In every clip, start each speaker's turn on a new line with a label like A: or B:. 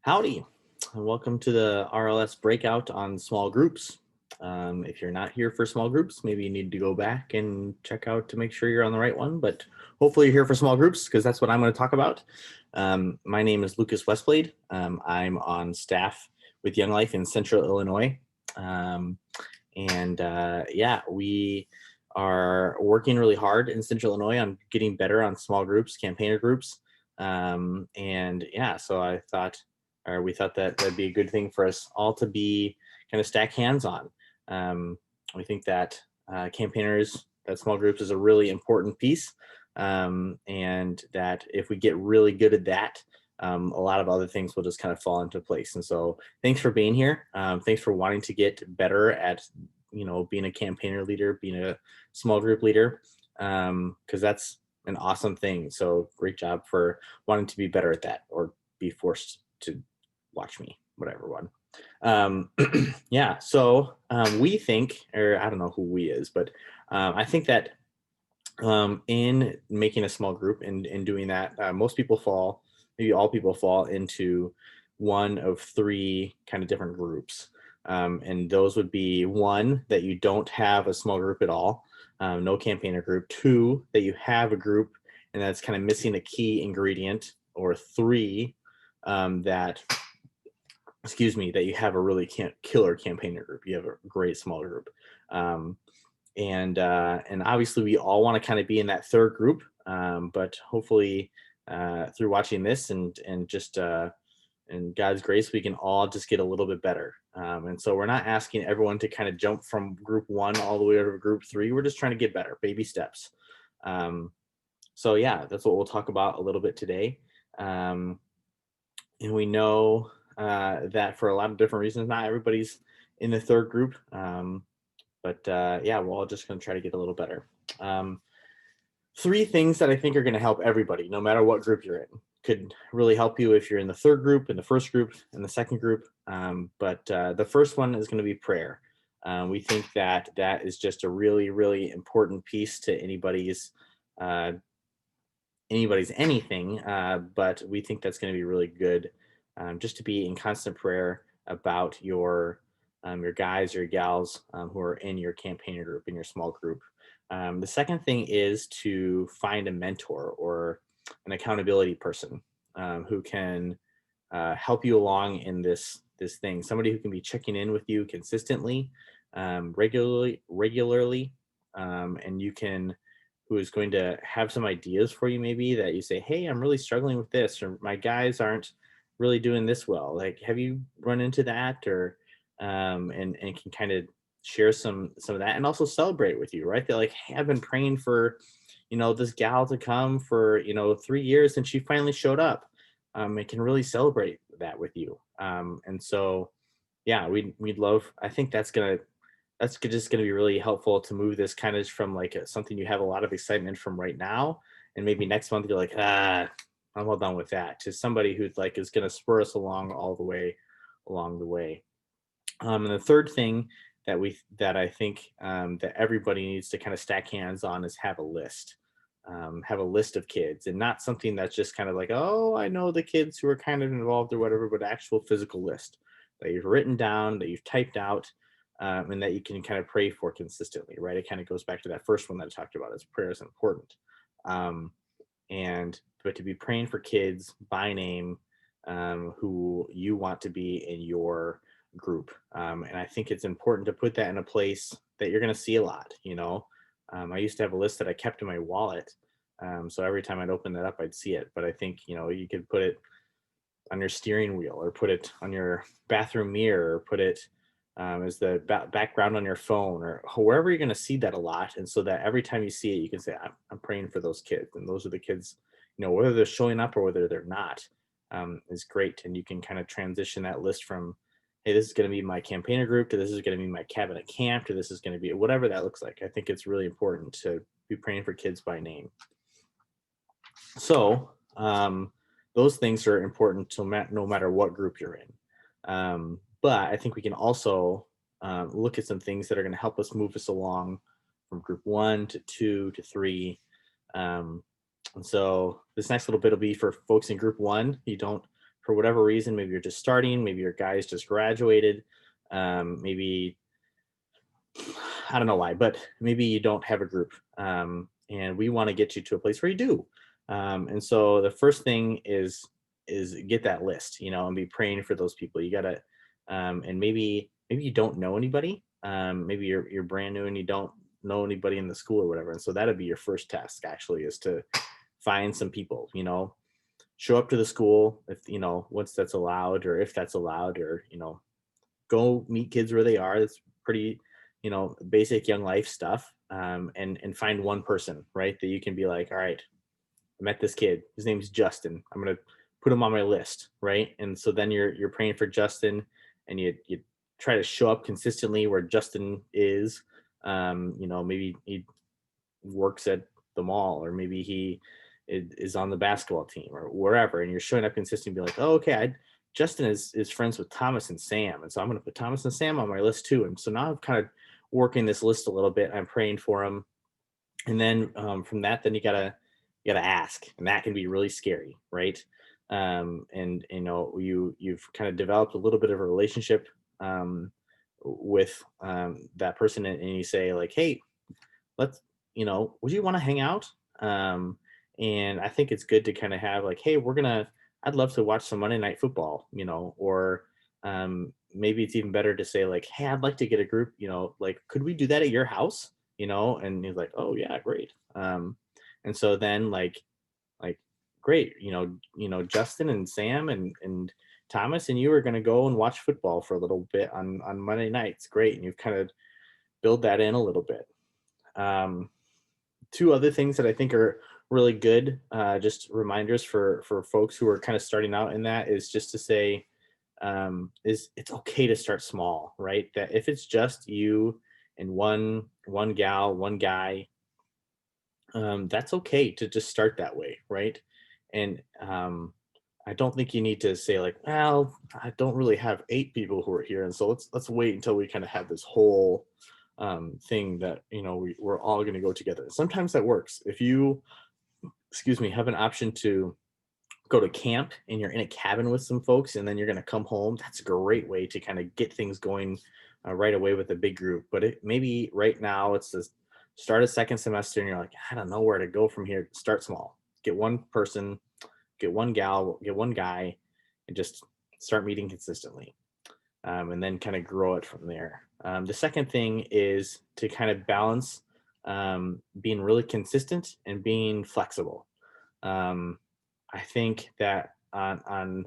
A: Howdy, and welcome to the RLS breakout on small groups. If you're not here for small groups, maybe you need to go back and check out to make sure you're on the right one, but hopefully you're here for small groups because that's what I'm going to talk about. My name is Lucas Westblade. I'm on staff with Young Life in Central Illinois. Yeah, we are working really hard in Central Illinois on getting better on small groups, campaigner groups. So I thought or we thought that that'd be a good thing for us all to be kind of stack hands on. Um, we think that campaigners, that small groups is a really important piece, and that if we get really good at that, a lot of other things will just kind of fall into place. And so, thanks for being here. Thanks for wanting to get better at, being a campaigner leader, being a small group leader, because that's an awesome thing. So, great job for wanting to be better at that or be forced to watch me, whatever one. We think, or I don't know who we is, but I think that in making a small group and doing that, most people fall, maybe all people fall into one of three kind of different groups. And those would be one, that you don't have a small group at all, no campaigner group. Two, that you have a group and that's kind of missing a key ingredient. Or three, that that you have a really killer campaigner group. You have a great small group. And obviously we all want to kind of be in that third group, but hopefully through watching this and just in God's grace, we can all just get a little bit better. And so we're not asking everyone to kind of jump from group one all the way over to group three. We're just trying to get better, baby steps. That's what we'll talk about a little bit today. And we know that for a lot of different reasons, not everybody's in the third group. We're all just going to try to get a little better. Three things that I think are going to help everybody, no matter what group you're in. Could really help you if you're in the third group, in the first group, in the second group. The first one is going to be prayer. We think that that is just a really, really important piece to anybody's anything, but we think that's going to be really good, just to be in constant prayer about your guys or your gals who are in your campaigner group, in your small group. The second thing is to find a mentor or an accountability person who can help you along in this thing. Somebody who can be checking in with you consistently, regularly, and you can who is going to have some ideas for you, maybe that you say, hey, I'm really struggling with this, or my guys aren't really doing this well. Like, have you run into that? Or and can kind of share some of that and also celebrate with you, right? They're like, hey, I've been praying for, this gal to come for, 3 years and she finally showed up. And can really celebrate that with you. We'd love, I think just going to be really helpful to move this kind of from like something you have a lot of excitement from right now, and maybe next month you're like, I'm all done with that, to somebody who's like is going to spur us along all the way along the way. And the third thing that I think that everybody needs to kind of stack hands on is have a list. Have a list of kids, and not something that's just kind of like, oh, I know the kids who are kind of involved or whatever, but actual physical list that you've written down, that you've typed out, and that you can kind of pray for consistently, right? It kind of goes back to that first one that I talked about, is prayer is important. But to be praying for kids by name, who you want to be in your group. And I think it's important to put that in a place that you're going to see a lot. I used to have a list that I kept in my wallet. So every time I'd open that up, I'd see it. But I think, you could put it on your steering wheel, or put it on your bathroom mirror, or put it as the background on your phone, or wherever you're going to see that a lot. And so that every time you see it, you can say, I'm praying for those kids. And those are the kids, whether they're showing up or whether they're not, is great. And you can kind of transition that list from, hey, this is going to be my campaigner group, to this is going to be my cabinet camp, to this is going to be whatever that looks like. I think it's really important to be praying for kids by name. So those things are important to no matter what group you're in. But I think we can also look at some things that are going to help us move us along from group 1 to 2 to 3. And so this next little bit will be for folks in group 1. You don't for whatever reason, maybe you're just starting, maybe your guys just graduated, maybe I don't know why, but maybe you don't have a group, and we want to get you to a place where you do. And so the first thing is get that list, and be praying for those people. You gotta, and maybe you don't know anybody. Maybe you're brand new and you don't know anybody in the school or whatever. And so that'd be your first task actually, is to find some people. Show up to the school if once that's allowed, or if that's allowed, or go meet kids where they are. That's pretty, basic young life stuff. And find one person, right, that you can be like, all right, I met this kid. His name's Justin. I'm gonna put him on my list, right? And so then you're praying for Justin, and you try to show up consistently where Justin is. Maybe he works at the mall, or maybe he is on the basketball team or wherever, and you're showing up consistently. Be like, oh, okay, Justin is friends with Thomas and Sam, and so I'm going to put Thomas and Sam on my list too. And so now I'm kind of working this list a little bit. I'm praying for them, and then from that, then you gotta ask, and that can be really scary, right? And you've kind of developed a little bit of a relationship with that person, and you say like, hey, let's would you want to hang out? And I think it's good to kind of have like, hey, I'd love to watch some Monday Night Football, or maybe it's even better to say like, hey, I'd like to get a group, like, could we do that at your house? And he's like, oh yeah, great. And so then like great, Justin and Sam and Thomas and you are going to go and watch football for a little bit on Monday nights. Great. And you've kind of build that in a little bit. um, Two other things that I think are really good, just reminders for folks who are kind of starting out in that, is just to say, is it's okay to start small, right? That if it's just you and one gal, one guy, that's okay to just start that way, right? And I don't think you need to say like, well, I don't really have 8 people who are here, and so let's wait until we kind of have this whole thing that we're all going to go together. Sometimes that works. If you, excuse me, have an option to go to camp and you're in a cabin with some folks, and then you're going to come home, that's a great way to kind of get things going right away with a big group. But maybe right now it's the start of second semester and you're like, I don't know where to go from here. Start small. Get one person, get one gal, get one guy, and just start meeting consistently. And then kind of grow it from there. The second thing is to kind of balance being really consistent and being flexible. I think that on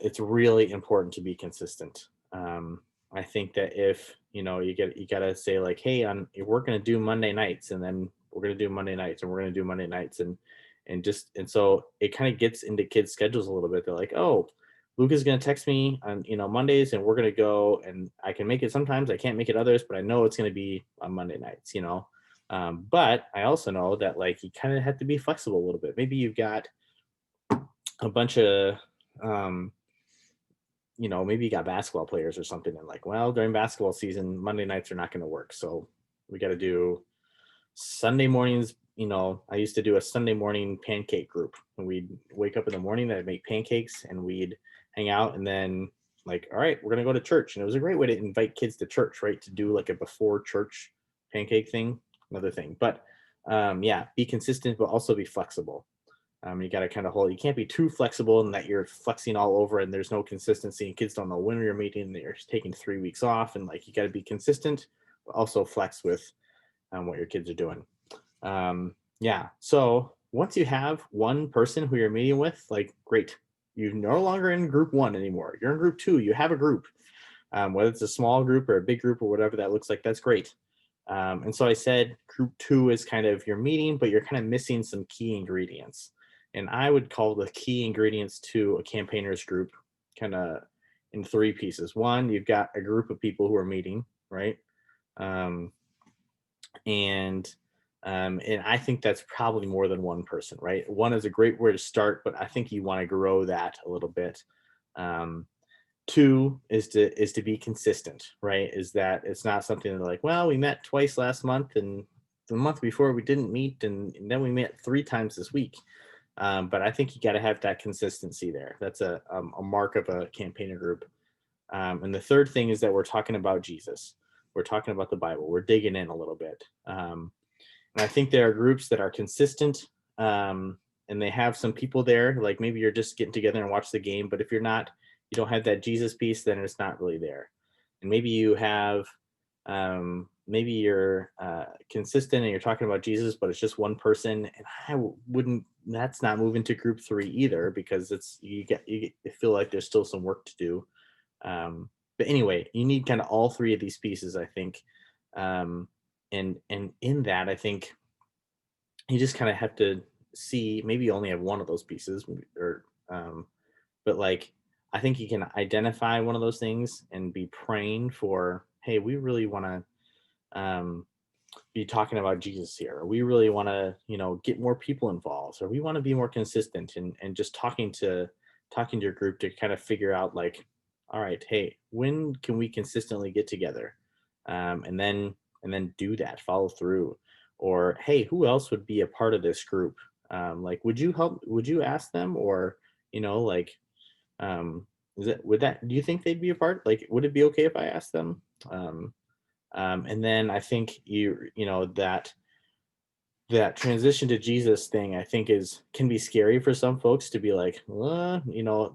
A: it's really important to be consistent. I think that if you gotta say like, hey, we're gonna do Monday nights, and then we're gonna do Monday nights, and we're gonna do Monday nights, and so it kind of gets into kids' schedules a little bit. They're like, oh, Luca's gonna text me on Mondays, and we're gonna go, and I can make it sometimes, I can't make it others, but I know it's gonna be on Monday nights. But I also know that like you kind of have to be flexible a little bit. Maybe you've got a bunch of um, maybe you got basketball players or something, and like, well, during basketball season, Monday nights are not going to work, so we got to do Sunday mornings. I used to do a Sunday morning pancake group, and we'd wake up in the morning, I'd make pancakes, and we'd hang out, and then like, all right, we're gonna go to church. And it was a great way to invite kids to church, right? To do like a before church pancake thing, another thing. But yeah, be consistent, but also be flexible. You got to kind of hold. You can't be too flexible in that you're flexing all over and there's no consistency, and kids don't know when you're meeting. And you're taking 3 weeks off, and like you got to be consistent, but also flex with what your kids are doing. Yeah. So once you have one person who you're meeting with, like, great. You're no longer in group 1 anymore. You're in group 2. You have a group, whether it's a small group or a big group or whatever that looks like. That's great. And so I said group 2 is kind of your meeting, but you're kind of missing some key ingredients. And I would call the key ingredients to a campaigners group kind of in 3 pieces. One, you've got a group of people who are meeting, right? And I think that's probably more than one person, right? One is a great way to start, but I think you want to grow that a little bit. 2 is to be consistent, right? Is that it's not something that like, well, we met twice last month, and the month before we didn't meet, and then we met 3 times this week. But I think you got to have that consistency there. That's a mark of a campaigner group. And the third thing is that we're talking about Jesus. We're talking about the Bible. We're digging in a little bit. And I think there are groups that are consistent, and they have some people there. Like maybe you're just getting together and watch the game, but if you're not, you don't have that Jesus piece, then it's not really there. And maybe you have, maybe you're consistent and you're talking about Jesus, but it's just one person. And wouldn't. That's not moving to group 3 either, because you feel like there's still some work to do. But anyway, you need kind of all 3 of these pieces, I think. And in that, I think you just kind of have to see, maybe you only have one of those pieces, or but like, I think you can identify one of those things and be praying for, hey, we really want to be talking about Jesus here, or we really want to, get more people involved, or we want to be more consistent, and just talking to your group to kind of figure out, like, all right, hey, when can we consistently get together, and then do that, follow through, or hey, who else would be a part of this group, like, would you ask them, or like, um do you think they'd be a part, like, would it be okay if I asked them? And then I think that transition to Jesus thing, I think, can be scary for some folks, to be like,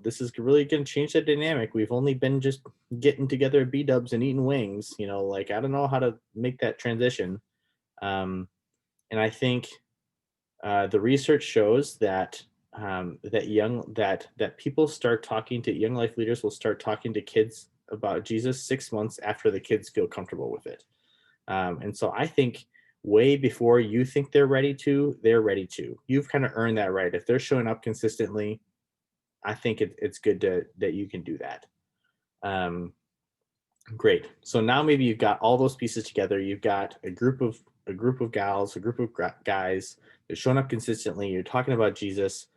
A: this is really going to change the dynamic. We've only been just getting together at B-dubs and eating wings, like, I don't know how to make that transition. And I think the research shows that that people start talking to young life leaders, will start talking to kids about Jesus 6 months after the kids feel comfortable with it. And so I think way before you think they're ready to, they're ready to. You've kind of earned that right. If they're showing up consistently, I think it's good that you can do that. Great. So now maybe you've got all those pieces together. You've got a group of gals, a group of guys. They're showing up consistently. You're talking about Jesus.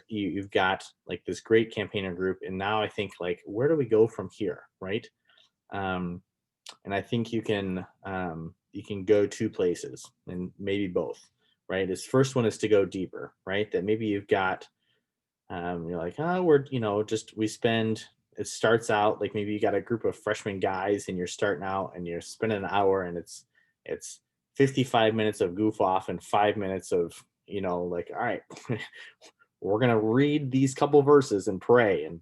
A: You've got like this great campaigner group, and now I think, like, where do we go from here, right? And I think you can go 2 places, and maybe both, right? This first one is to go deeper, right? That maybe you've got, you're like, oh, it starts out like, maybe you got a group of freshman guys, and you're starting out and you're spending an hour, and it's 55 minutes of goof off and 5 minutes of, like, all right, we're going to read these couple verses and pray, and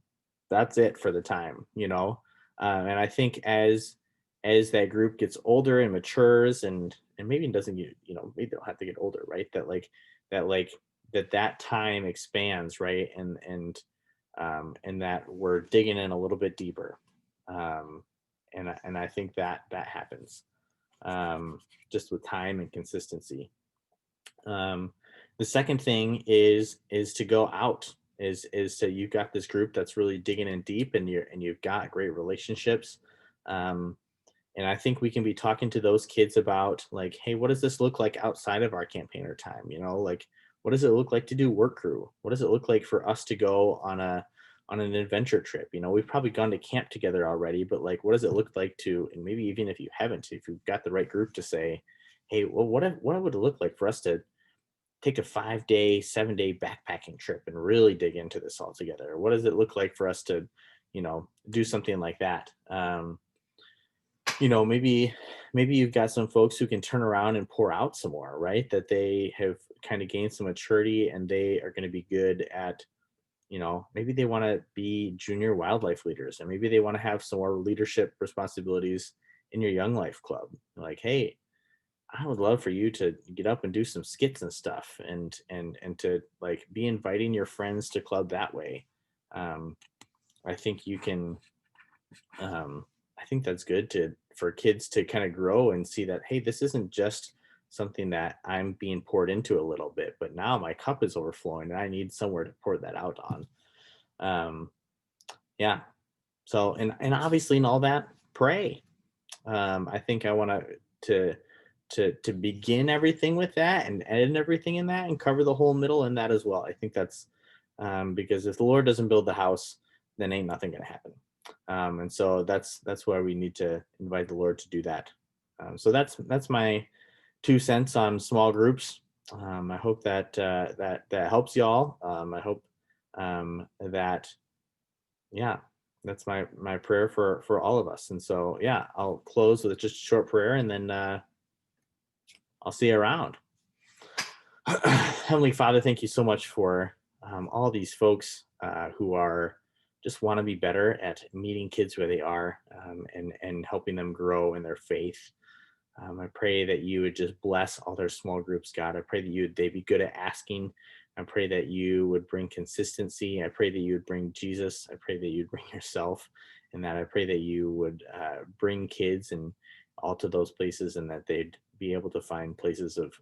A: that's it for the time, and I think as that group gets older and matures, and maybe it doesn't get, maybe they'll have to get older, right? That time expands, right? And that we're digging in a little bit deeper. And I think that happens, just with time and consistency. The second thing is to go out, is so you've got this group that's really digging in deep, and you've got great relationships. And I think we can be talking to those kids about, like, hey, what does this look like outside of our campaigner time? Like, what does it look like to do work crew? What does it look like for us to go on an adventure trip? We've probably gone to camp together already, but, like, what does it look like to, and maybe even if you haven't, if you've got the right group, to say, hey, well, what would it look like for us to take a 5-day, 7-day backpacking trip and really dig into this all together? What does it look like for us to, do something like that? Maybe you've got some folks who can turn around and pour out some more, right? That they have kind of gained some maturity, and they are going to be good at, maybe they want to be junior wildlife leaders, and maybe they want to have some more leadership responsibilities in your young life club. Like, hey, I would love for you to get up and do some skits and stuff, and to, like, be inviting your friends to club that way. I think you can, I think that's good for kids to kind of grow and see that, hey, this isn't just something that I'm being poured into a little bit, but now my cup is overflowing, and I need somewhere to pour that out on. Yeah. So, and obviously in all that, pray. I think I want to begin everything with that, and end everything in that, and cover the whole middle in that as well. I think that's, because if the Lord doesn't build the house, then ain't nothing going to happen. And so that's why we need to invite the Lord to do that. So that's my 2 cents on small groups. I hope that that helps y'all. I hope that yeah, that's my prayer for all of us. And so yeah, I'll close with just a short prayer, and then I'll see you around. Heavenly Father, thank you so much for all these folks who are just want to be better at meeting kids where they are, and helping them grow in their faith. I pray that you would just bless all their small groups, God. I pray that they'd be good at asking. I pray that you would bring consistency. I pray that you would bring Jesus. I pray that you'd bring yourself, and that I pray that you would bring kids and all to those places, and that they'd be able to find places of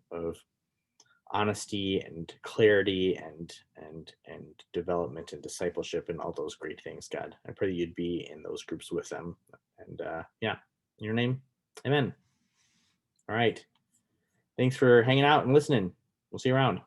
A: honesty and clarity and development and discipleship and all those great things, God. I pray that you'd be in those groups with them. And yeah, in your name, amen. All right. Thanks for hanging out and listening. We'll see you around.